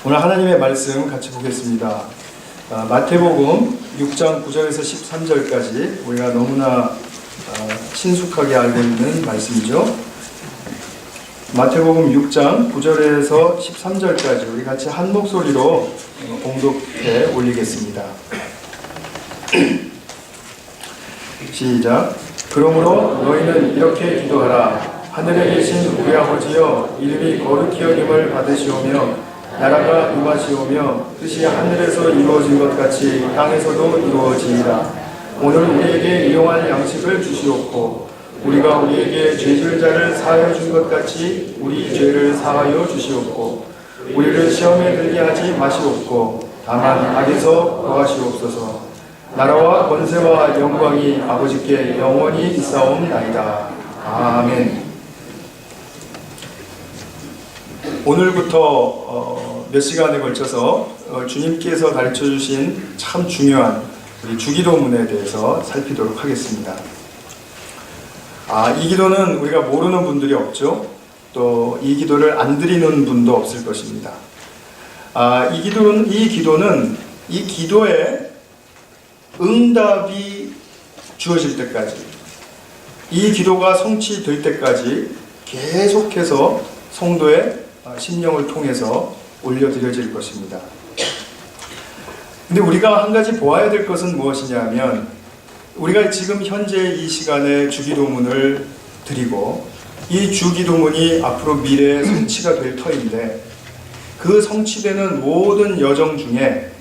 오늘 하나님의 말씀 같이 보겠습니다. 마태복음 6장 9절에서 13절까지 우리가 너무나 친숙하게 알고 있는 말씀이죠. 마태복음 6장 9절에서 13절까지 우리 같이 한 목소리로 봉독해 올리겠습니다. 시작. 그러므로 너희는 이렇게 기도하라. 하늘에 계신 우리 아버지여, 이름이 거룩히 여김을 받으시오며 나라가 임하시오며 뜻이 하늘에서 이루어진 것 같이 땅에서도 이루어지이다. 오늘 우리에게 일용할 양식을 주시옵고 우리가 우리에게 죄질 자를 사하여 준 것 같이 우리 죄를 사하여 주시옵고 우리를 시험에 들게 하지 마시옵고 다만 악에서 구하시옵소서. 나라와 권세와 영광이 아버지께 영원히 있사옵나이다. 아멘. 오늘부터 몇 시간에 걸쳐서 주님께서 가르쳐 주신 참 중요한 우리 주기도문에 대해서 살피도록 하겠습니다. 이 기도는 우리가 모르는 분들이 없죠. 또 이 기도를 안 드리는 분도 없을 것입니다. 이 기도는 이 기도에 응답이 주어질 때까지, 이 기도가 성취될 때까지 계속해서 성도의 심령을 통해서 올려드려질 것입니다. 근데 우리가 한 가지 보아야 될 것은 무엇이냐면, 우리가 지금 현재 이 시간에 주기도문을 드리고 이 주기도문이 앞으로 미래의 성취가 될 터인데, 그 성취되는 모든 여정 중에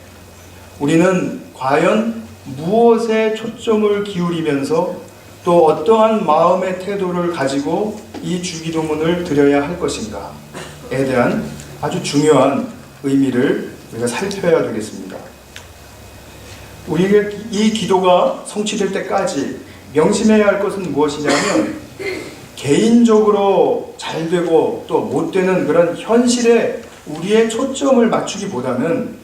우리는 과연 무엇에 초점을 기울이면서 또 어떠한 마음의 태도를 가지고 이 주기도문을 드려야 할 것인가에 대한 아주 중요한 의미를 우리가 살펴야 되겠습니다. 우리가 이 기도가 성취될 때까지 명심해야 할 것은 무엇이냐면, 개인적으로 잘 되고 또 못 되는 그런 현실에 우리의 초점을 맞추기보다는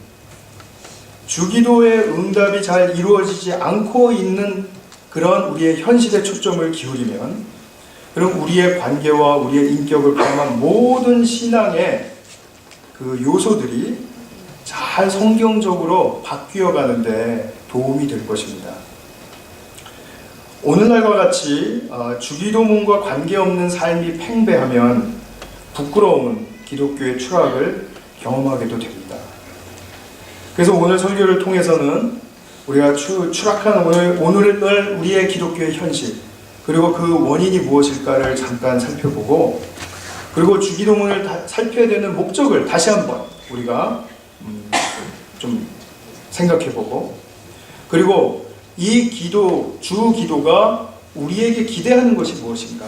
주기도의 응답이 잘 이루어지지 않고 있는 그런 우리의 현실에 초점을 기울이면, 그럼 우리의 관계와 우리의 인격을 포함한 모든 신앙의 그 요소들이 잘 성경적으로 바뀌어 가는데 도움이 될 것입니다. 오늘날과 같이 주기도문과 관계없는 삶이 팽배하면 부끄러운 기독교의 추락을 경험하게도 됩니다. 그래서 오늘 설교를 통해서는 우리가 추락한 오늘날 우리의 기독교의 현실, 그리고 그 원인이 무엇일까를 잠깐 살펴보고, 그리고 주기도문을 살펴야 되는 목적을 다시 한번 우리가 좀 생각해보고, 그리고 이 주기도가 우리에게 기대하는 것이 무엇인가,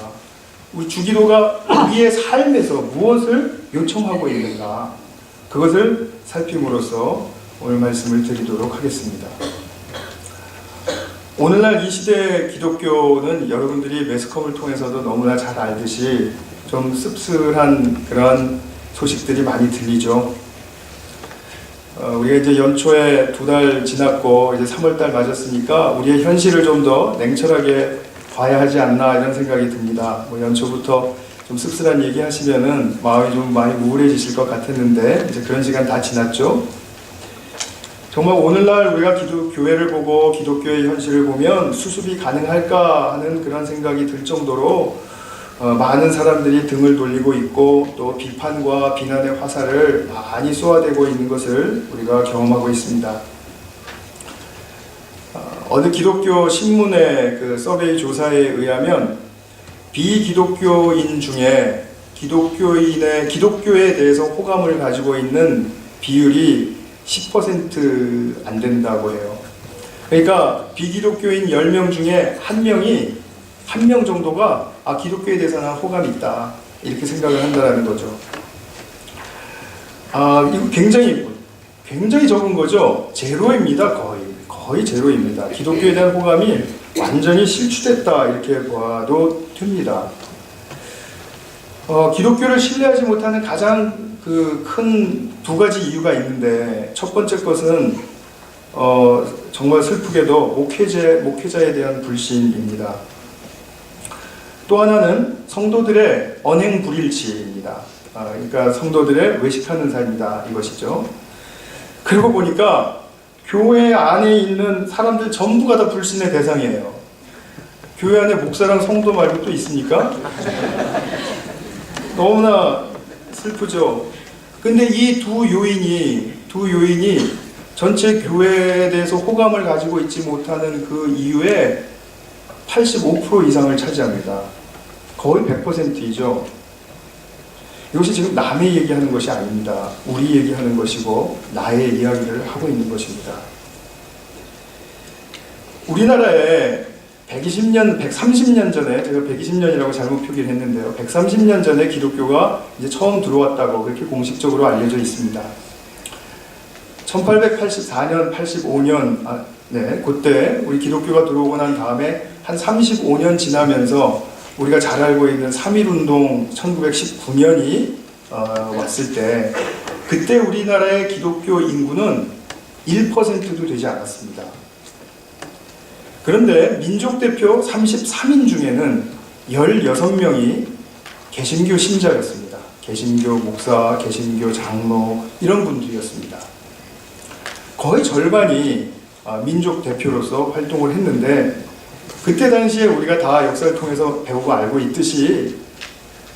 우리 주기도가 우리의 삶에서 무엇을 요청하고 있는가, 그것을 살핌으로써 오늘 말씀을 드리도록 하겠습니다. 오늘날 이 시대의 기독교는 여러분들이 매스컴을 통해서도 너무나 잘 알듯이 좀 씁쓸한 그런 소식들이 많이 들리죠. 우리가 이제 연초에 2달 지났고 이제 3월달 맞았으니까 우리의 현실을 좀 더 냉철하게 봐야 하지 않나, 이런 생각이 듭니다. 연초부터 좀 씁쓸한 얘기 하시면은 마음이 좀 많이 우울해지실 것 같았는데 이제 그런 시간 다 지났죠. 정말 오늘날 우리가 교회를 보고 기독교의 현실을 보면 수습이 가능할까 하는 그런 생각이 들 정도로 많은 사람들이 등을 돌리고 있고 또 비판과 비난의 화살을 많이 쏘아대고 있는 것을 우리가 경험하고 있습니다. 어느 기독교 신문의 그 서베이 조사에 의하면 비기독교인 중에 기독교에 대해서 호감을 가지고 있는 비율이 10% 안 된다고 해요. 그러니까 비기독교인 10명 중에 한 명 정도가 기독교에 대해서 난 호감이 있다, 이렇게 생각을 한다는 거죠. 이거 굉장히 적은 거죠. 제로입니다. 거의 제로입니다. 기독교에 대한 호감이 완전히 실추됐다, 이렇게 봐도 됩니다. 기독교를 신뢰하지 못하는 가장 큰 2가지 이유가 있는데, 첫 번째 것은 정말 슬프게도 목회자에 대한 불신입니다. 또 하나는 성도들의 언행불일치입니다. 그러니까 성도들의 외식하는 삶이다 이것이죠. 그러고 보니까 교회 안에 있는 사람들 전부가 다 불신의 대상이에요. 교회 안에 목사랑 성도 말고 또 있습니까? 너무나 슬프죠. 근데 이 두 요인이 전체 교회에 대해서 호감을 가지고 있지 못하는 그 이유의 85% 이상을 차지합니다. 거의 100%이죠. 이것이 지금 남의 얘기하는 것이 아닙니다. 우리 얘기하는 것이고 나의 이야기를 하고 있는 것입니다. 우리나라에 130년 전에, 제가 120년이라고 잘못 표기를 했는데요. 130년 전에 기독교가 이제 처음 들어왔다고 그렇게 공식적으로 알려져 있습니다. 1884년, 85년, 그때 우리 기독교가 들어오고 난 다음에 한 35년 지나면서 우리가 잘 알고 있는 3.1운동 1919년이 왔을 때 그때 우리나라의 기독교 인구는 1%도 되지 않았습니다. 그런데 민족대표 33인 중에는 16명이 개신교 신자였습니다. 개신교 목사, 개신교 장로 이런 분들이었습니다. 거의 절반이 민족대표로서 활동을 했는데 그때 당시에 우리가 다 역사를 통해서 배우고 알고 있듯이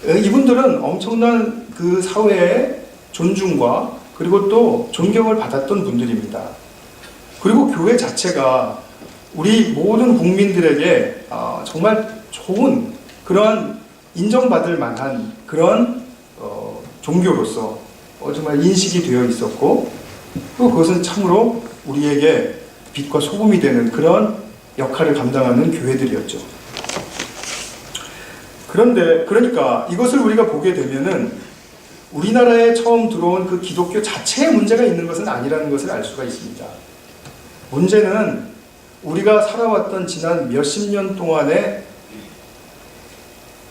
이분들은 엄청난 그 사회의 존중과 그리고 또 존경을 받았던 분들입니다. 그리고 교회 자체가 우리 모든 국민들에게 정말 좋은 그러한 인정받을 만한 그런 종교로서 정말 인식이 되어 있었고 또 그것은 참으로 우리에게 빛과 소금이 되는 그런 역할을 감당하는 교회들이었죠. 그러니까 이것을 우리가 보게 되면은 우리나라에 처음 들어온 그 기독교 자체에 문제가 있는 것은 아니라는 것을 알 수가 있습니다. 문제는 우리가 살아왔던 지난 몇십 년 동안에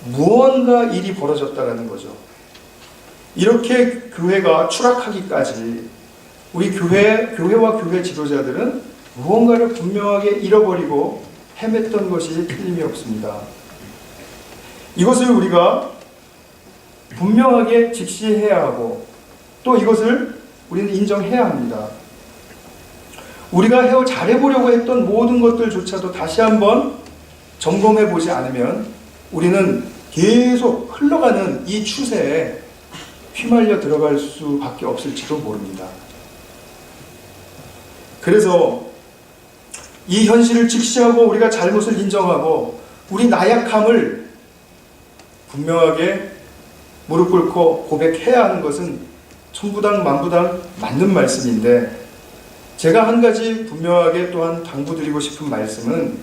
무언가 일이 벌어졌다는 거죠. 이렇게 교회가 추락하기까지 우리 교회와 교회 지도자들은 무언가를 분명하게 잃어버리고 헤맸던 것이 틀림이 없습니다. 이것을 우리가 분명하게 직시해야 하고 또 이것을 우리는 인정해야 합니다. 우리가 잘해보려고 했던 모든 것들조차도 다시 한번 점검해 보지 않으면 우리는 계속 흘러가는 이 추세에 휘말려 들어갈 수밖에 없을지도 모릅니다. 그래서 이 현실을 직시하고 우리가 잘못을 인정하고 우리 나약함을 분명하게 무릎 꿇고 고백해야 하는 것은 천부당 만부당 맞는 말씀인데 제가 한 가지 분명하게 또한 당부드리고 싶은 말씀은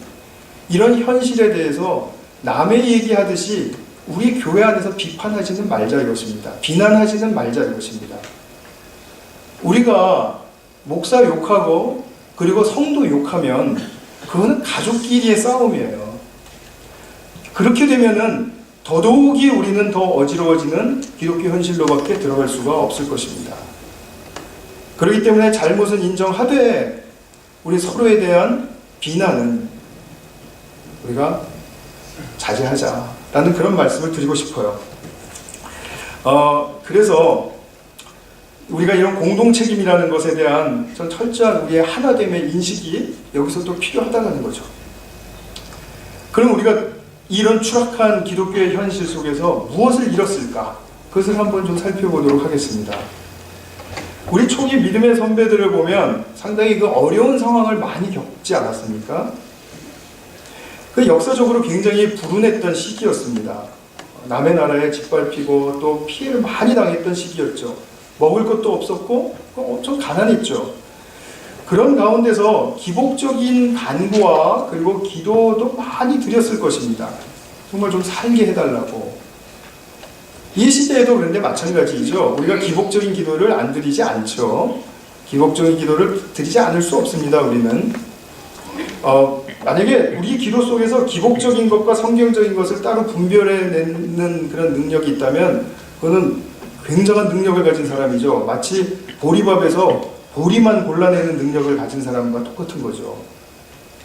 이런 현실에 대해서 남의 얘기하듯이 우리 교회 안에서 비판하지는 말자 이것입니다. 비난하지는 말자 이것입니다. 우리가 목사 욕하고 그리고 성도 욕하면 그거는 가족끼리의 싸움이에요. 그렇게 되면은 더더욱이 우리는 더 어지러워지는 기독교 현실로밖에 들어갈 수가 없을 것입니다. 그렇기 때문에 잘못은 인정하되 우리 서로에 대한 비난은 우리가 자제하자라는 그런 말씀을 드리고 싶어요. 그래서 우리가 이런 공동 책임이라는 것에 대한 전 철저한 우리의 하나됨의 인식이 여기서 또 필요하다는 거죠. 그럼 우리가 이런 추락한 기독교의 현실 속에서 무엇을 잃었을까? 그것을 한번 좀 살펴보도록 하겠습니다. 우리 초기 믿음의 선배들을 보면 상당히 그 어려운 상황을 많이 겪지 않았습니까? 그 역사적으로 굉장히 불운했던 시기였습니다. 남의 나라에 짓밟히고 또 피해를 많이 당했던 시기였죠. 먹을 것도 없었고 엄청 가난했죠. 그런 가운데서 기복적인 간구와 그리고 기도도 많이 드렸을 것입니다. 정말 좀 살게 해달라고. 이 시대에도 그런데 마찬가지이죠. 우리가 기복적인 기도를 안 드리지 않죠. 기복적인 기도를 드리지 않을 수 없습니다. 우리는 만약에 우리 기도 속에서 기복적인 것과 성경적인 것을 따로 분별해내는 그런 능력이 있다면 그거는 굉장한 능력을 가진 사람이죠. 마치 보리밥에서 보리만 골라내는 능력을 가진 사람과 똑같은 거죠.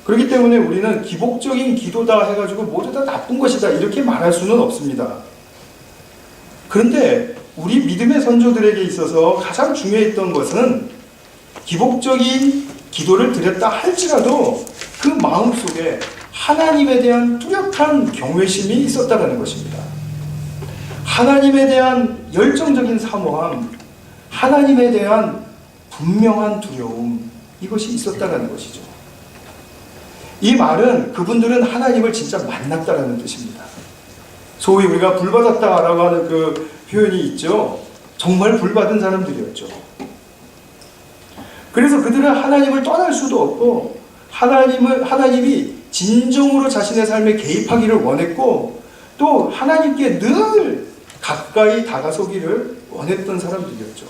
그렇기 때문에 우리는 기복적인 기도다 해가지고 모두 다 나쁜 것이다 이렇게 말할 수는 없습니다. 그런데 우리 믿음의 선조들에게 있어서 가장 중요했던 것은 기복적인 기도를 드렸다 할지라도 그 마음속에 하나님에 대한 뚜렷한 경외심이 있었다는 것입니다. 하나님에 대한 열정적인 사모함, 하나님에 대한 분명한 두려움, 이것이 있었다는 것이죠. 이 말은 그분들은 하나님을 진짜 만났다는 뜻입니다. 소위 우리가 불받았다라고 하는 그 표현이 있죠. 정말 불받은 사람들이었죠. 그래서 그들은 하나님을 떠날 수도 없고 하나님이 진정으로 자신의 삶에 개입하기를 원했고 또 하나님께 늘 가까이 다가서기를 원했던 사람들이었죠.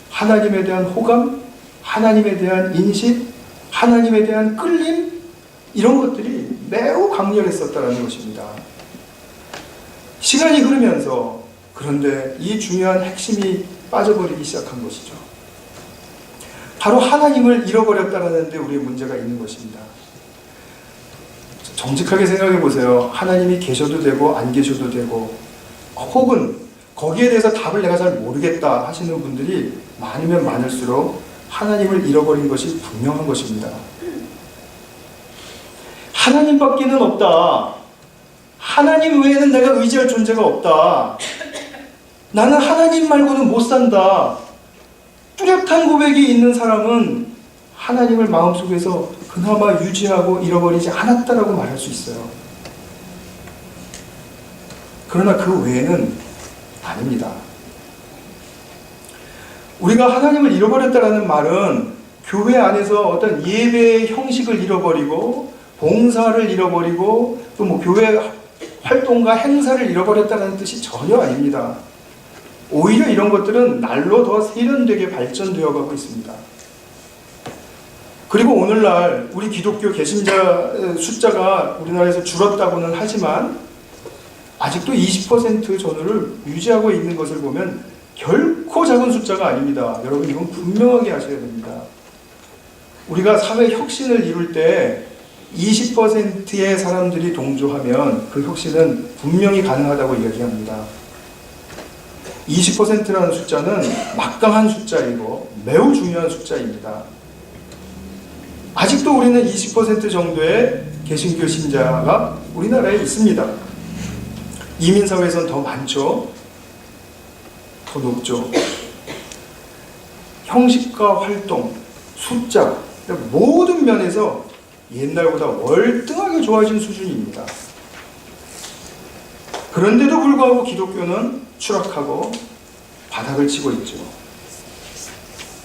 하나님에 대한 호감, 하나님에 대한 인식, 하나님에 대한 끌림, 이런 것들이 매우 강렬했었다는 것입니다. 시간이 흐르면서 그런데 이 중요한 핵심이 빠져버리기 시작한 것이죠. 바로 하나님을 잃어버렸다는 데 우리의 문제가 있는 것입니다. 정직하게 생각해 보세요. 하나님이 계셔도 되고 안 계셔도 되고 혹은 거기에 대해서 답을 내가 잘 모르겠다 하시는 분들이 많으면 많을수록 하나님을 잃어버린 것이 분명한 것입니다. 하나님밖에는 없다. 하나님 외에는 내가 의지할 존재가 없다. 나는 하나님 말고는 못 산다. 뚜렷한 고백이 있는 사람은 하나님을 마음속에서 그나마 유지하고 잃어버리지 않았다라고 말할 수 있어요. 그러나 그 외에는 아닙니다. 우리가 하나님을 잃어버렸다라는 말은 교회 안에서 어떤 예배의 형식을 잃어버리고 봉사를 잃어버리고 또 뭐 교회 활동과 행사를 잃어버렸다는 뜻이 전혀 아닙니다. 오히려 이런 것들은 날로 더 세련되게 발전되어 가고 있습니다. 그리고 오늘날 우리 기독교 개신자 숫자가 우리나라에서 줄었다고는 하지만 아직도 20% 전후를 유지하고 있는 것을 보면 결코 작은 숫자가 아닙니다. 여러분 이건 분명하게 아셔야 됩니다. 우리가 사회 혁신을 이룰 때 20%의 사람들이 동조하면 그 혁신은 분명히 가능하다고 이야기합니다. 20%라는 숫자는 막강한 숫자이고 매우 중요한 숫자입니다. 아직도 우리는 20% 정도의 개신교 신자가 우리나라에 있습니다. 이민사회에서는 더 많죠. 더 높죠. 형식과 활동, 숫자, 모든 면에서 옛날보다 월등하게 좋아진 수준입니다. 그런데도 불구하고 기독교는 추락하고 바닥을 치고 있죠.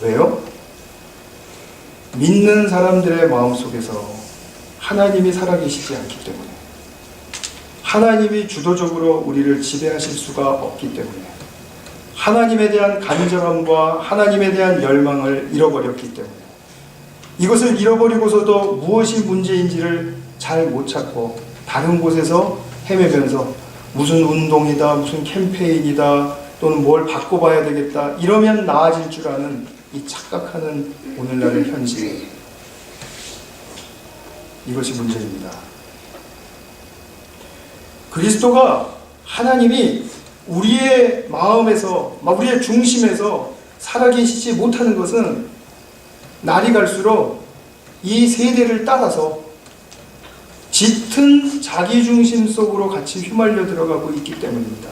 왜요? 믿는 사람들의 마음속에서 하나님이 살아계시지 않기 때문에, 하나님이 주도적으로 우리를 지배하실 수가 없기 때문에, 하나님에 대한 간절함과 하나님에 대한 열망을 잃어버렸기 때문에, 이것을 잃어버리고서도 무엇이 문제인지를 잘 못 찾고 다른 곳에서 헤매면서 무슨 운동이다, 무슨 캠페인이다, 또는 뭘 바꿔봐야 되겠다, 이러면 나아질 줄 아는 이 착각하는 오늘날의 현실, 이것이 문제입니다. 그리스도가, 하나님이 우리의 마음에서, 우리의 중심에서 살아계시지 못하는 것은 날이 갈수록 이 세대를 따라서 짙은 자기중심 속으로 같이 휘말려 들어가고 있기 때문입니다.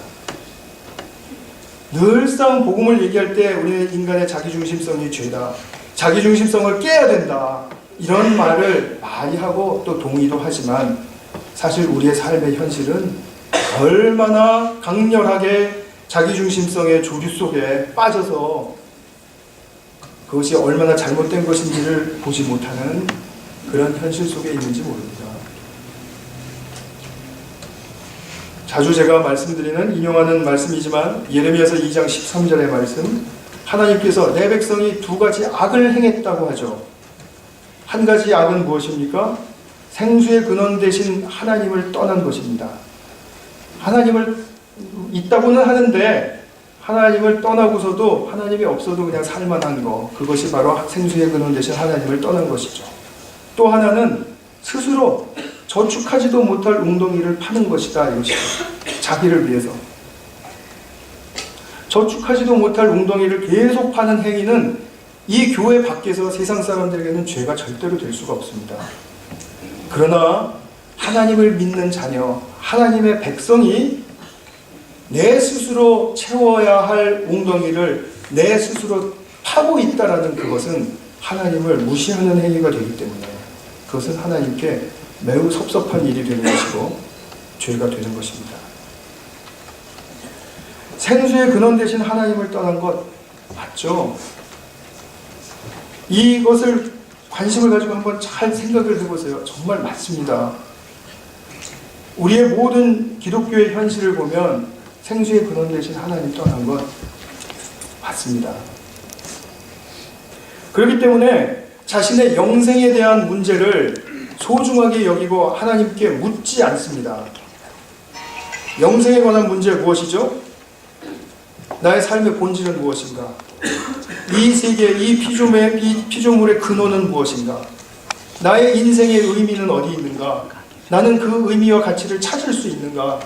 늘상 복음을 얘기할 때 우리는 인간의 자기중심성이 죄다, 자기중심성을 깨야 된다, 이런 말을 많이 하고 또 동의도 하지만 사실 우리의 삶의 현실은 얼마나 강렬하게 자기중심성의 조류 속에 빠져서 그것이 얼마나 잘못된 것인지를 보지 못하는 그런 현실 속에 있는지 모릅니다. 자주 제가 말씀드리는, 인용하는 말씀이지만 예레미야서 2장 13절의 말씀, 하나님께서 내 백성이 두 가지 악을 행했다고 하죠. 한 가지 악은 무엇입니까? 생수의 근원 되신 하나님을 떠난 것입니다. 하나님을 있다고는 하는데 하나님을 떠나고서도 하나님이 없어도 그냥 살만한 거, 그것이 바로 생수의 근원 되신 하나님을 떠난 것이죠. 또 하나는 스스로 저축하지도 못할 웅덩이를 파는 것이다, 이것이죠. 자기를 위해서. 저축하지도 못할 웅덩이를 계속 파는 행위는 이 교회 밖에서 세상 사람들에게는 죄가 절대로 될 수가 없습니다. 그러나 하나님을 믿는 자녀, 하나님의 백성이 내 스스로 채워야 할 웅덩이를 내 스스로 파고 있다라는 그것은 하나님을 무시하는 행위가 되기 때문에 그것은 하나님께 매우 섭섭한 일이 되는 것이고 죄가 되는 것입니다. 생수의 근원 대신 하나님을 떠난 것 맞죠? 이것을 관심을 가지고 한번 잘 생각을 해보세요. 정말 맞습니다. 우리의 모든 기독교의 현실을 보면 생수의 근원 대신 하나님 떠난 것 맞습니다. 그렇기 때문에 자신의 영생에 대한 문제를 소중하게 여기고 하나님께 묻지 않습니다. 영생에 관한 문제 무엇이죠? 나의 삶의 본질은 무엇인가? 이 세계, 이 피조물의 근원은 무엇인가? 나의 인생의 의미는 어디 있는가? 나는 그 의미와 가치를 찾을 수 있는가?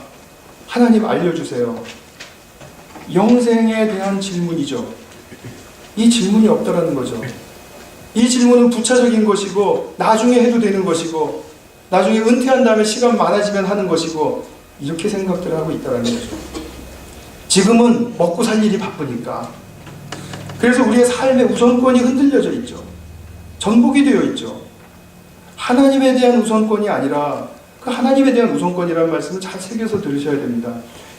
하나님 알려주세요. 영생에 대한 질문이죠. 이 질문이 없다라는 거죠. 이 질문은 부차적인 것이고 나중에 해도 되는 것이고 나중에 은퇴한 다음에 시간 많아지면 하는 것이고 이렇게 생각들을 하고 있다는 거죠. 지금은 먹고 살 일이 바쁘니까 그래서 우리의 삶의 우선권이 흔들려져 있죠. 전복이 되어 있죠. 하나님에 대한 우선권이 아니라 그 하나님에 대한 우선권이라는 말씀을 잘 새겨서 들으셔야 됩니다.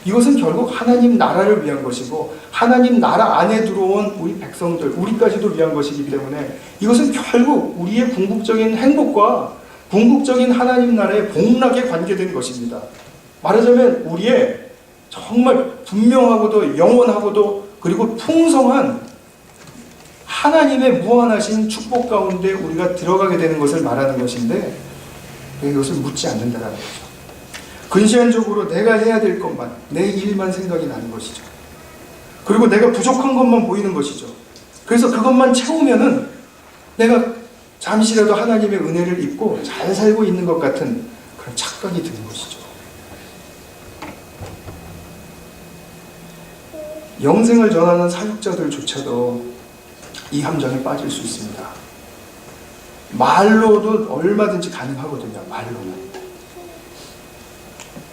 이것은 결국 하나님 나라를 위한 것이고 하나님 나라 안에 들어온 우리 백성들, 우리까지도 위한 것이기 때문에 이것은 결국 우리의 궁극적인 행복과 궁극적인 하나님 나라의 복락에 관계된 것입니다. 말하자면 우리의 정말 분명하고도 영원하고도 그리고 풍성한 하나님의 무한하신 축복 가운데 우리가 들어가게 되는 것을 말하는 것인데 이것을 묻지 않는다는 거죠. 근시안적으로 내가 해야 될 것만, 내 일만 생각이 나는 것이죠. 그리고 내가 부족한 것만 보이는 것이죠. 그래서 그것만 채우면은 내가 잠시라도 하나님의 은혜를 입고 잘 살고 있는 것 같은 그런 착각이 드는 것이죠. 영생을 전하는 사역자들조차도 이 함정에 빠질 수 있습니다. 말로도 얼마든지 가능하거든요. 말로는.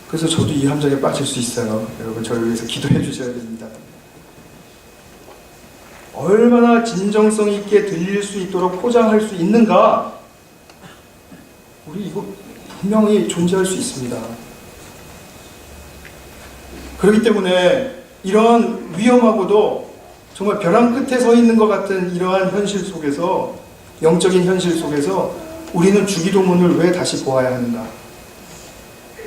그래서 저도 이 함정에 빠질 수 있어요. 여러분 저를 위해서 기도해 주셔야 됩니다. 얼마나 진정성 있게 들릴 수 있도록 포장할 수 있는가? 우리 이거 분명히 존재할 수 있습니다. 그렇기 때문에 이러한 위험하고도 정말 벼랑 끝에 서 있는 것 같은 이러한 현실 속에서, 영적인 현실 속에서 우리는 주기도문을 왜 다시 보아야 하는가?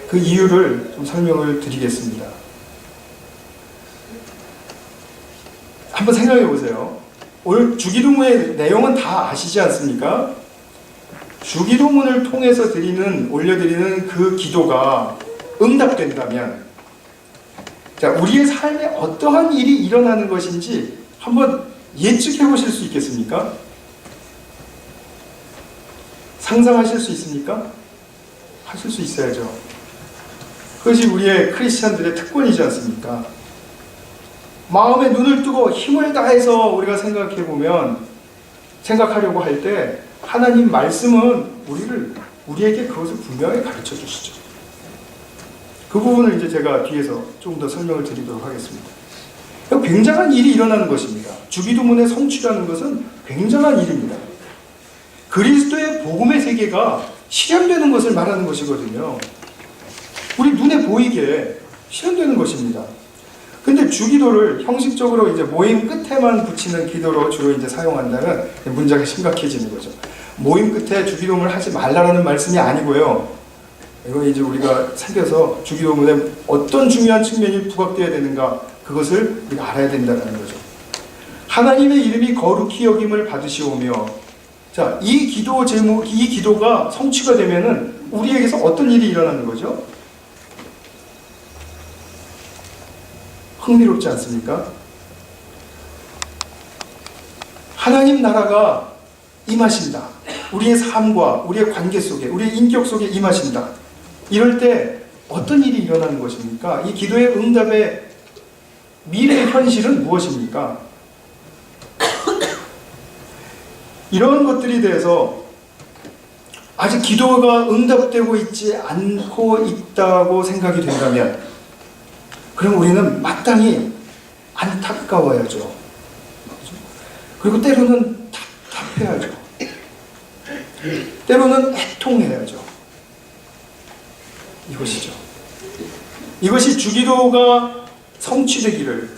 그 이유를 좀 설명을 드리겠습니다. 한번 생각해 보세요. 오늘 주기도문의 내용은 다 아시지 않습니까? 주기도문을 통해서 올려드리는 그 기도가 응답된다면, 자, 우리의 삶에 어떠한 일이 일어나는 것인지 한번 예측해 보실 수 있겠습니까? 상상하실 수 있습니까? 하실 수 있어야죠. 그것이 우리의 크리스찬들의 특권이지 않습니까? 마음에 눈을 뜨고 힘을 다해서 우리가 생각하려고 할 때 하나님 말씀은 우리에게 그것을 분명히 가르쳐 주시죠. 그 부분을 이제 제가 뒤에서 조금 더 설명을 드리도록 하겠습니다. 굉장한 일이 일어나는 것입니다. 주기도문의 성취라는 것은 굉장한 일입니다. 그리스도의 복음의 세계가 실현되는 것을 말하는 것이거든요. 우리 눈에 보이게 실현되는 것입니다. 근데 주기도를 형식적으로 이제 모임 끝에만 붙이는 기도로 주로 이제 사용한다면 문제가 심각해지는 거죠. 모임 끝에 주기도문을 하지 말라라는 말씀이 아니고요. 이거 이제 우리가 새겨서 주기도문에 어떤 중요한 측면이 부각되어야 되는가, 그것을 우리가 알아야 된다는 거죠. 하나님의 이름이 거룩히 여김을 받으시오며, 자, 이 기도가 성취가 되면은 우리에게서 어떤 일이 일어나는 거죠? 흥미롭지 않습니까? 하나님 나라가 임하신다. 우리의 삶과 우리의 관계 속에, 우리의 인격 속에 임하신다. 이럴 때 어떤 일이 일어나는 것입니까? 이 기도의 응답의 미래의 현실은 무엇입니까? 이런 것들에 대해서 아직 기도가 응답되고 있지 않고 있다고 생각이 된다면, 그럼 우리는 마땅히 안타까워야죠. 그리고 때로는 답답해야죠. 때로는 애통해야죠. 이것이죠. 이것이 주기도가 성취되기를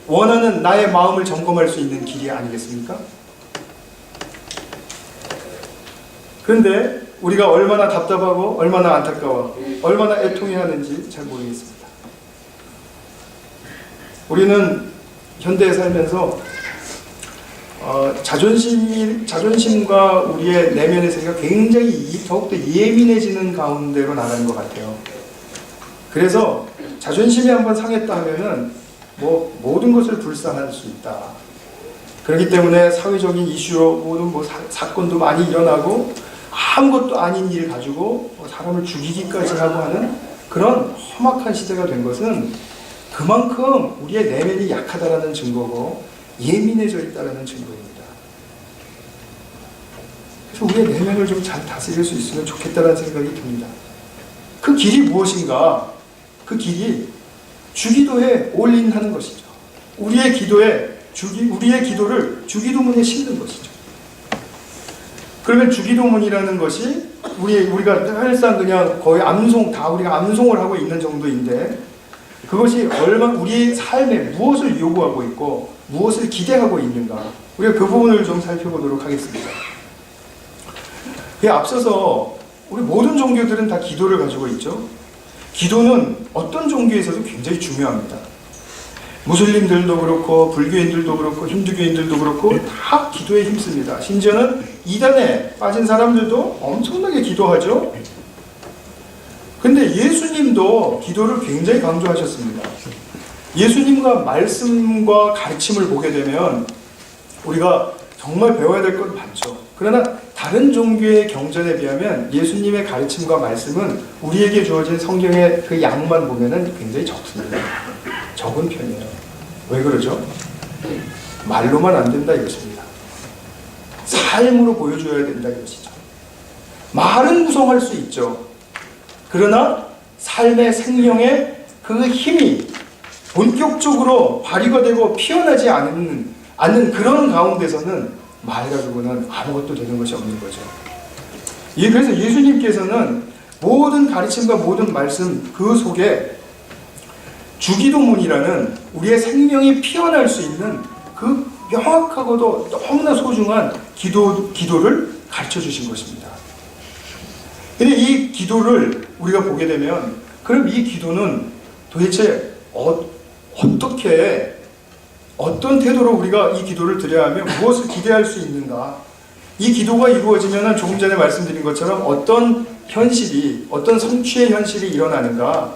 원하는 나의 마음을 점검할 수 있는 길이 아니겠습니까? 그런데 우리가 얼마나 답답하고 얼마나 안타까워, 얼마나 애통해하는지 잘 모르겠습니다. 우리는 현대에 살면서 자존심과 우리의 내면의 세계가 굉장히 더욱더 예민해지는 가운데로 나가는 것 같아요. 그래서 자존심이 한번 상했다 하면은 모든 것을 불쌍할 수 있다. 그렇기 때문에 사회적인 이슈로 모든 사건도 많이 일어나고 아무것도 아닌 일 가지고 사람을 죽이기까지 하고 하는 그런 험악한 시대가 된 것은 그만큼 우리의 내면이 약하다라는 증거고 예민해져 있다는 증거입니다. 그래서 우리의 내면을 좀 잘 다스릴 수 있으면 좋겠다는 생각이 듭니다. 그 길이 무엇인가? 그 길이 주기도에 올인하는 것이죠. 우리의 기도를 주기도문에 심는 것이죠. 그러면 주기도문이라는 것이 우리가 늘상 그냥 거의 우리가 암송을 하고 있는 정도인데, 그것이 우리의 삶에 무엇을 요구하고 있고 무엇을 기대하고 있는가, 우리가 그 부분을 좀 살펴보도록 하겠습니다. 앞서서 우리 모든 종교들은 다 기도를 가지고 있죠. 기도는 어떤 종교에서도 굉장히 중요합니다. 무슬림들도 그렇고 불교인들도 그렇고 힌두교인들도 그렇고 다 기도에 힘씁니다. 심지어는 이단에 빠진 사람들도 엄청나게 기도하죠. 근데 예수님도 기도를 굉장히 강조하셨습니다. 예수님과 말씀과 가르침을 보게 되면 우리가 정말 배워야 될 건 많죠. 그러나 다른 종교의 경전에 비하면 예수님의 가르침과 말씀은 우리에게 주어진 성경의 그 양만 보면은 굉장히 적습니다. 적은 편이에요. 왜 그러죠? 말로만 안 된다 이것입니다. 삶으로 보여줘야 된다 이것이죠. 말은 구성할 수 있죠. 그러나 삶의 생명의 그 힘이 본격적으로 발휘가 되고 피어나지 않는 그런 가운데서는 말 가지고는 아무것도 되는 것이 없는 거죠. 그래서 예수님께서는 모든 가르침과 모든 말씀 그 속에 주기도문이라는 우리의 생명이 피어날 수 있는 그 명확하고도 너무나 소중한 기도를 가르쳐 주신 것입니다. 근데 이 기도를 우리가 보게 되면, 그럼 이 기도는 도대체 어떤 태도로 우리가 이 기도를 드려야 하면 무엇을 기대할 수 있는가? 이 기도가 이루어지면 조금 전에 말씀드린 것처럼 어떤 성취의 현실이 일어나는가?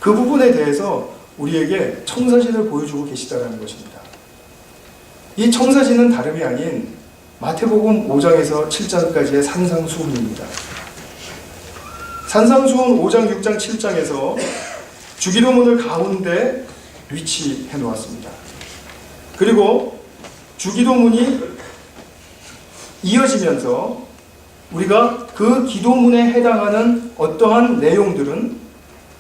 그 부분에 대해서 우리에게 청사진을 보여주고 계시다는 것입니다. 이 청사진은 다름이 아닌 마태복음 5장에서 7장까지의 산상수훈입니다. 산상수훈 5장, 6장, 7장에서 주기도문을 가운데 위치해 놓았습니다. 그리고 주기도문이 이어지면서 우리가 그 기도문에 해당하는 어떠한 내용들은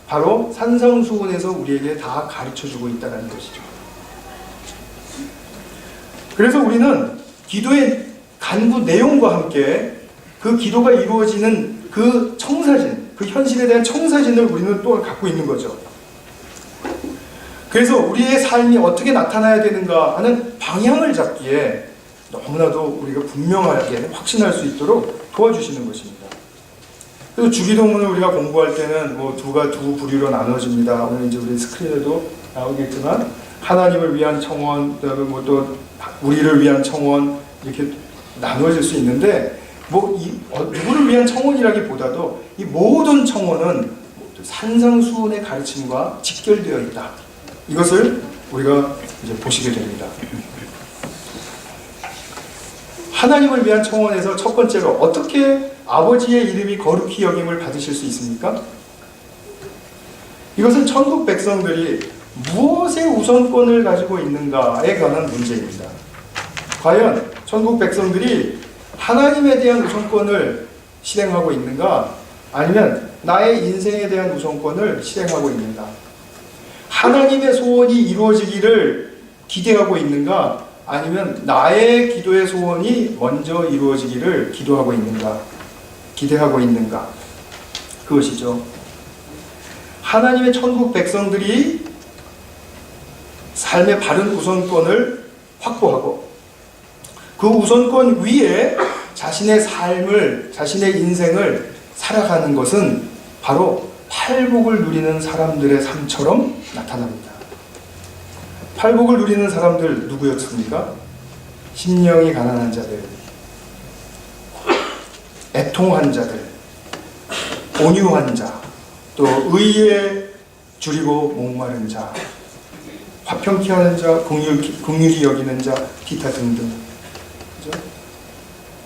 바로 산상수훈에서 우리에게 다 가르쳐주고 있다는 것이죠. 그래서 우리는 기도의 간구 내용과 함께 그 기도가 이루어지는 그 청사진, 그 현실에 대한 청사진을 우리는 또 갖고 있는 거죠. 그래서 우리의 삶이 어떻게 나타나야 되는가 하는 방향을 잡기에 너무나도 우리가 분명하게 확신할 수 있도록 도와주시는 것입니다. 그래서 주기도문을 우리가 공부할 때는 두 부류로 나눠집니다. 오늘 이제 우리 스크린에도 나오겠지만, 하나님을 위한 청원, 그다음에 또 우리를 위한 청원, 이렇게 나누어질 수 있는데, 누구를 위한 청원이라기보다도 이 모든 청원은 산상수훈의 가르침과 직결되어 있다. 이것을 우리가 이제 보시게 됩니다. 하나님을 위한 청원에서 첫 번째로 어떻게 아버지의 이름이 거룩히 여김을 받으실 수 있습니까? 이것은 천국 백성들이 무엇의 우선권을 가지고 있는가에 관한 문제입니다. 과연 천국 백성들이 하나님에 대한 우선권을 실행하고 있는가? 아니면 나의 인생에 대한 우선권을 실행하고 있는가? 하나님의 소원이 이루어지기를 기대하고 있는가? 아니면 나의 기도의 소원이 먼저 이루어지기를 기도하고 있는가? 기대하고 있는가? 그것이죠. 하나님의 천국 백성들이 삶의 바른 우선권을 확보하고 그 우선권 위에 자신의 삶을, 자신의 인생을 살아가는 것은 바로 팔복을 누리는 사람들의 삶처럼 나타납니다. 팔복을 누리는 사람들 누구였습니까? 심령이 가난한 자들, 애통한 자들, 온유한 자, 또 의에 줄이고 목마른 자, 화평케 하는 자, 긍휼히 여기는 자, 기타 등등. 그죠?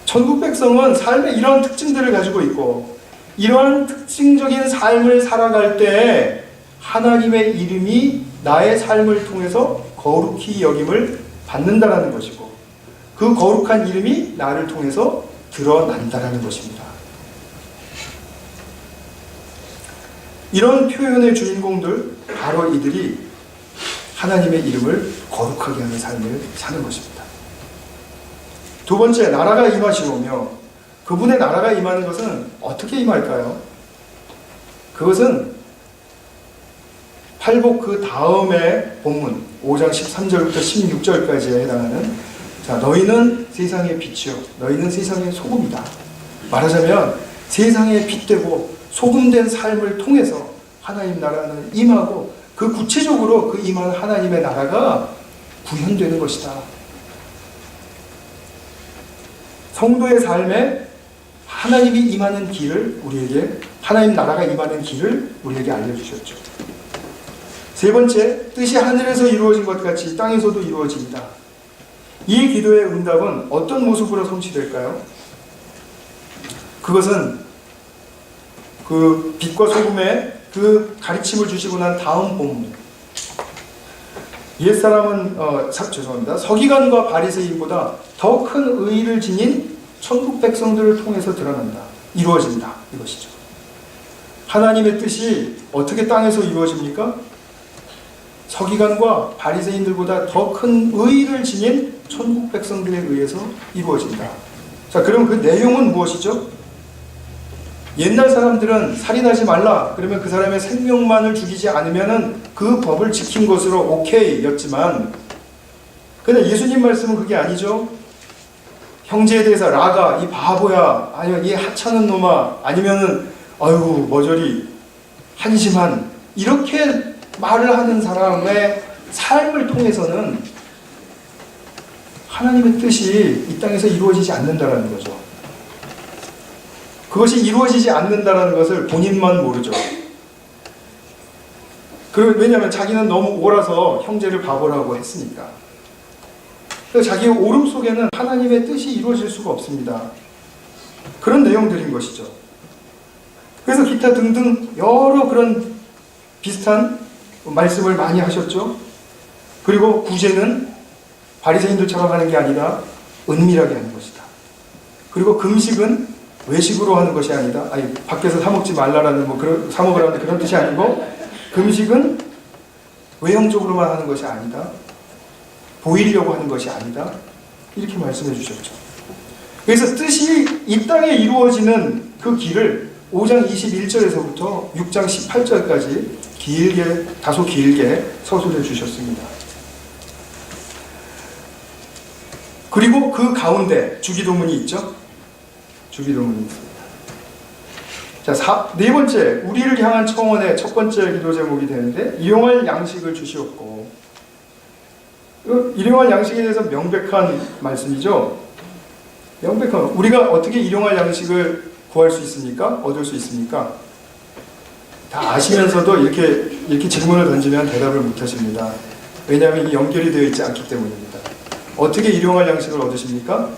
천국 백성은 삶의 이러한 특징들을 가지고 있고 이러한 특징적인 삶을 살아갈 때 하나님의 이름이 나의 삶을 통해서 거룩히 여김을 받는다라는 것이고 그 거룩한 이름이 나를 통해서 드러난다라는 것입니다. 이런 표현의 주인공들, 바로 이들이 하나님의 이름을 거룩하게 하는 삶을 사는 것입니다. 두 번째, 나라가 임하시오며 그분의 나라가 임하는 것은 어떻게 임할까요? 그것은 팔복 그 다음의 본문 5장 13절부터 16절까지에 해당하는 자, 너희는 세상의 빛이요 너희는 세상의 소금이다. 말하자면 세상의 빛되고 소금된 삶을 통해서 하나님 나라는 임하고 그 구체적으로 그 임한 하나님의 나라가 구현되는 것이다. 성도의 삶에 하나님이 임하는 길을 우리에게, 하나님 나라가 임하는 길을 우리에게 알려주셨죠. 세 번째, 뜻이 하늘에서 이루어진 것 같이 땅에서도 이루어집니다. 이 기도의 응답은 어떤 모습으로 성취될까요? 그것은 그 빛과 소금의 그 가르침을 주시고 난 다음 본문 옛사람은 서기관과 바리새인보다 더 큰 의의를 지닌 천국 백성들을 통해서 드러난다. 이루어진다. 이것이죠. 하나님의 뜻이 어떻게 땅에서 이루어집니까? 서기관과 바리새인들보다 더 큰 의의를 지닌 천국 백성들에 의해서 이루어진다. 자, 그럼 그 내용은 무엇이죠? 옛날 사람들은 살인하지 말라. 그러면 그 사람의 생명만을 죽이지 않으면은 그 법을 지킨 것으로 오케이였지만, 근데 예수님 말씀은 그게 아니죠. 형제에 대해서 라가, 이 바보야, 아니면 이 하찮은 놈아, 아니면은 아이고 머저리 한심한, 이렇게 말을 하는 사람의 삶을 통해서는 하나님의 뜻이 이 땅에서 이루어지지 않는다라는 거죠. 그것이 이루어지지 않는다라는 것을 본인만 모르죠. 왜냐하면 자기는 너무 옳아서 형제를 바보라고 했으니까. 자기의 옳음 속에는 하나님의 뜻이 이루어질 수가 없습니다. 그런 내용들인 것이죠. 그래서 기타 등등 여러 그런 비슷한 말씀을 많이 하셨죠. 그리고 구제는 바리새인들처럼 하는 게 아니라 은밀하게 하는 것이다. 그리고 금식은 외식으로 하는 것이 아니다. 아니, 밖에서 사 먹지 말라라는 사 먹으라는 그런 뜻이 아니고, 금식은 외형적으로만 하는 것이 아니다. 보이려고 하는 것이 아니다. 이렇게 말씀해 주셨죠. 그래서 뜻이 이 땅에 이루어지는 그 길을 5장 21절에서부터 6장 18절까지 다소 길게 서술해 주셨습니다. 그리고 그 가운데 주기도문이 있죠. 주기도문이 있습니다. 자, 네 번째, 우리를 향한 청원의 첫 번째 기도 제목이 되는데, 일용할 양식을 주시옵고. 일용할 양식에 대해서 명백한 말씀이죠. 명백한, 우리가 어떻게 일용할 양식을 구할 수 있습니까? 얻을 수 있습니까? 다 아시면서도 이렇게 질문을 던지면 대답을 못 하십니다. 왜냐하면 이 연결이 되어 있지 않기 때문입니다. 어떻게 일용할 양식을 얻으십니까?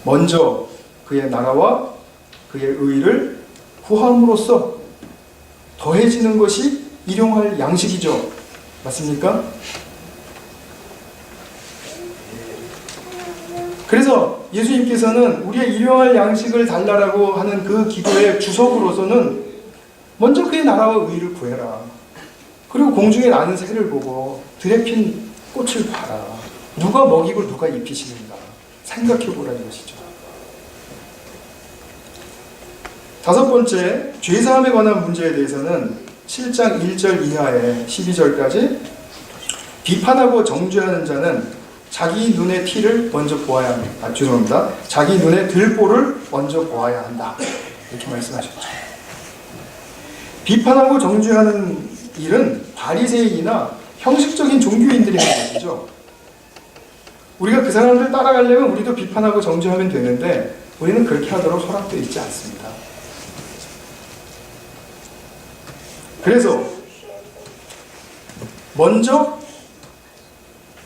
먼저 그의 나라와 그의 의를 구함으로써 더해지는 것이 일용할 양식이죠. 맞습니까? 그래서 예수님께서는 우리의 일용할 양식을 달라고 하는 그 기도의 주석으로서는 먼저 그의 나라와 의를 구해라. 그리고 공중에 나는 새를 보고 들에 핀 꽃을 봐라. 누가 먹이고 누가 입히시는가 생각해 보라는 것이죠. 다섯 번째, 죄사함에 관한 문제에 대해서는 7장 1절 이하에 12절까지 비판하고 정죄하는 자는 자기 눈의 티를 먼저 보아야 합니다. 죄송합니다. 자기 눈의 들보를 먼저 보아야 한다. 이렇게 말씀하셨죠. 비판하고 정죄하는 일은 바리새인이나 형식적인 종교인들이 하는 것이죠. 우리가 그 사람들 따라가려면 우리도 비판하고 정죄하면 되는데 우리는 그렇게 하도록 허락되어 있지 않습니다. 그래서 먼저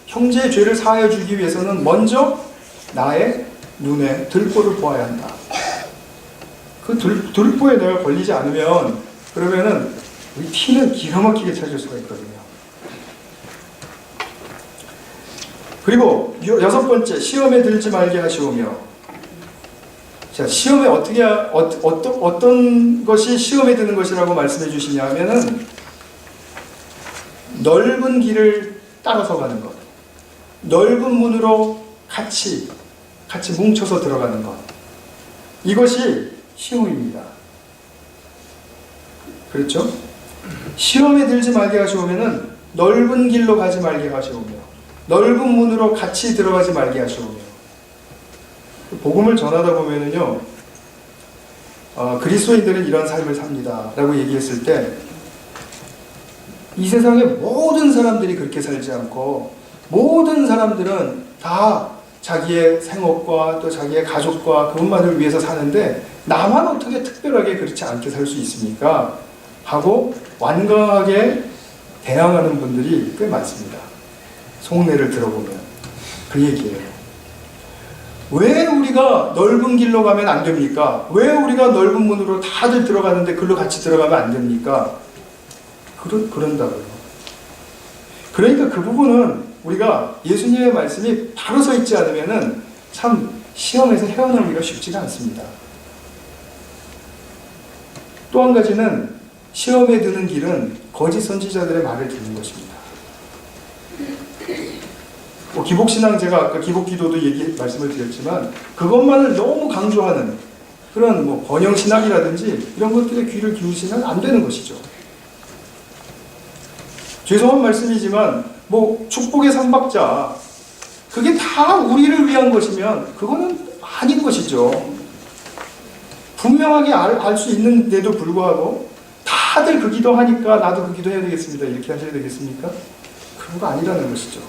형제의 죄를 사하여 주기 위해서는 먼저 나의 눈에 들보를 보아야 한다. 그 들보에 내가 걸리지 않으면 그러면은 우리 티는 기가 막히게 찾을 수가 있거든요. 그리고 여섯 번째, 시험에 들지 말게 하시오며. 자, 시험에 어떤 것이 시험에 드는 것이라고 말씀해 주시냐 하면은 넓은 길을 따라서 가는 것. 넓은 문으로 같이 뭉쳐서 들어가는 것. 이것이 시험입니다. 그렇죠? 시험에 들지 말게 하시오면은 넓은 길로 가지 말게 하시오며 넓은 문으로 같이 들어가지 말게 하시오며. 복음을 전하다 보면은요, 그리스도인들은 이런 삶을 삽니다 라고 얘기했을 때 이 세상의 모든 사람들이 그렇게 살지 않고 모든 사람들은 다 자기의 생업과 또 자기의 가족과 그것만을 위해서 사는데 나만 어떻게 특별하게 그렇지 않게 살 수 있습니까? 하고 완강하게 대항하는 분들이 꽤 많습니다. 속내를 들어보면 그 얘기예요. 왜 우리가 넓은 길로 가면 안 됩니까? 왜 우리가 넓은 문으로 다들 들어가는데 글로 같이 들어가면 안 됩니까? 그런다고요. 그러니까 그 부분은 우리가 예수님의 말씀이 바로 서 있지 않으면은 참 시험에서 헤어나오기가 쉽지가 않습니다. 또 한 가지는 시험에 드는 길은 거짓 선지자들의 말을 듣는 것입니다. 기복신앙, 제가 아까 기복기도도 말씀을 드렸지만 그것만을 너무 강조하는 그런 번영신학이라든지 이런 것들에 귀를 기울이시면 안 되는 것이죠. 죄송한 말씀이지만 축복의 삼박자 그게 다 우리를 위한 것이면 그거는 아닌 것이죠. 분명하게 알 수 있는데도 불구하고 다들 그 기도하니까 나도 그 기도해야 되겠습니다 이렇게 하셔야 되겠습니까? 그런 거 아니라는 것이죠.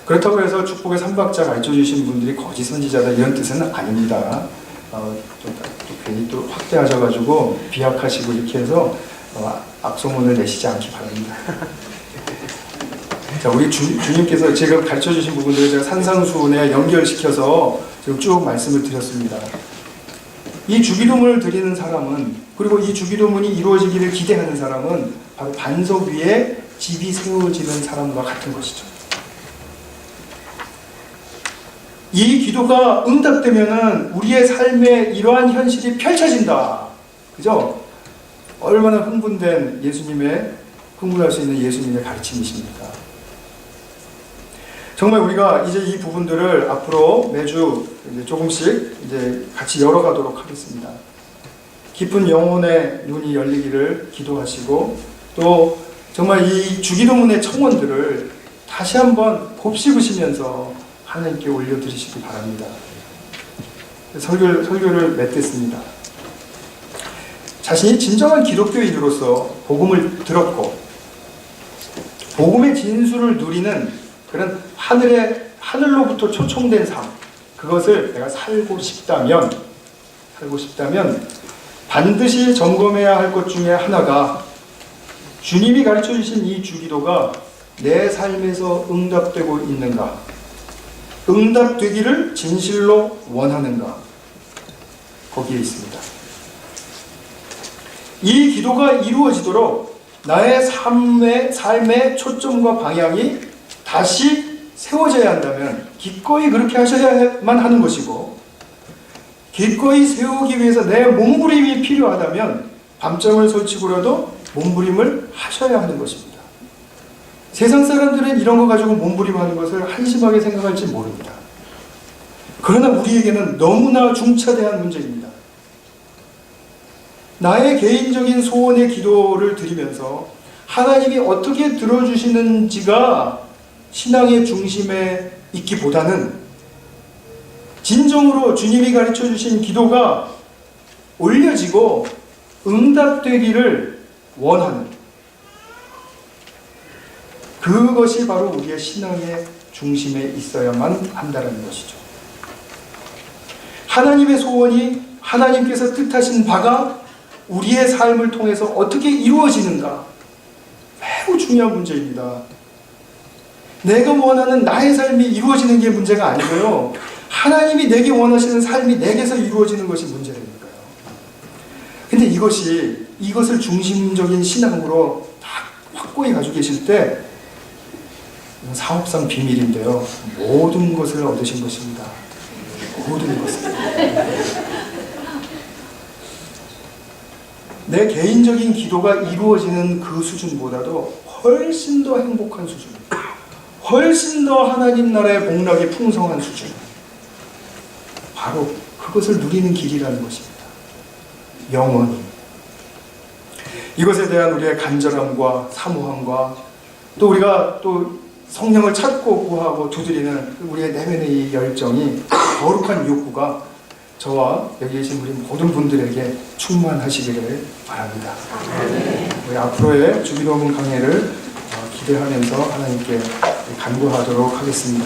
그렇다고 해서 축복의 삼박자 가르쳐주신 분들이 거짓 선지자다 이런 뜻은 아닙니다. 또 괜히 또 확대하셔가지고 비약하시고 이렇게 해서 악소문을 내시지 않기 바랍니다. 자, 우리 주님께서 지금 가르쳐주신 부분들을 제가 산상수훈에 연결시켜서 지금 쭉 말씀을 드렸습니다. 이 주기도문을 드리는 사람은, 그리고 이 주기도문이 이루어지기를 기대하는 사람은 바로 반석 위에 집이 세워지는 사람과 같은 것이죠. 이 기도가 응답되면은 우리의 삶에 이러한 현실이 펼쳐진다. 그죠? 얼마나 흥분할 수 있는 예수님의 가르침이십니까? 정말 우리가 이제 이 부분들을 앞으로 매주 이제 조금씩 이제 같이 열어가도록 하겠습니다. 깊은 영혼의 눈이 열리기를 기도하시고 또 정말 이 주기도문의 청원들을 다시 한번 곱씹으시면서 하나님께 올려드리시기 바랍니다. 설교를 맺겠습니다. 자신이 진정한 기독교인으로서 복음을 들었고 복음의 진수를 누리는 그런 하늘로부터 초청된 삶, 그것을 내가 살고 싶다면 반드시 점검해야 할 것 중에 하나가 주님이 가르쳐 주신 이 주기도가 내 삶에서 응답되고 있는가, 응답되기를 진실로 원하는가, 거기에 있습니다. 이 기도가 이루어지도록 나의 삶의 초점과 방향이 다시 세워져야 한다면 기꺼이 그렇게 하셔야만 하는 것이고, 기꺼이 세우기 위해서 내 몸부림이 필요하다면 밤잠을 설치고라도 몸부림을 하셔야 하는 것입니다. 세상 사람들은 이런 거 가지고 몸부림하는 것을 한심하게 생각할지 모릅니다. 그러나 우리에게는 너무나 중차대한 문제입니다. 나의 개인적인 소원의 기도를 드리면서 하나님이 어떻게 들어주시는지가 신앙의 중심에 있기보다는 진정으로 주님이 가르쳐 주신 기도가 올려지고 응답되기를 원하는, 그것이 바로 우리의 신앙의 중심에 있어야만 한다는 것이죠. 하나님의 소원이, 하나님께서 뜻하신 바가 우리의 삶을 통해서 어떻게 이루어지는가, 매우 중요한 문제입니다. 내가 원하는 나의 삶이 이루어지는 게 문제가 아니고요, 하나님이 내게 원하시는 삶이 내게서 이루어지는 것이 문제라니까요. 근데 이것을 중심적인 신앙으로 다 확고히 가지고 계실 때, 사업상 비밀인데요, 모든 것을 얻으신 것입니다. 모든 것을. 내 개인적인 기도가 이루어지는 그 수준보다도 훨씬 더 행복한 수준, 훨씬 더 하나님 나라의 복락이 풍성한 수준, 바로 그것을 누리는 길이라는 것입니다. 영원히. 이것에 대한 우리의 간절함과 사모함과 또 우리가 또 성령을 찾고 구하고 두드리는 우리의 내면의 이 열정이, 거룩한 욕구가 저와 여기 계신 우리 모든 분들에게 충만하시기를 바랍니다. 우리 앞으로의 주기도문 강해를 기대하면서 하나님께 간구하도록 하겠습니다.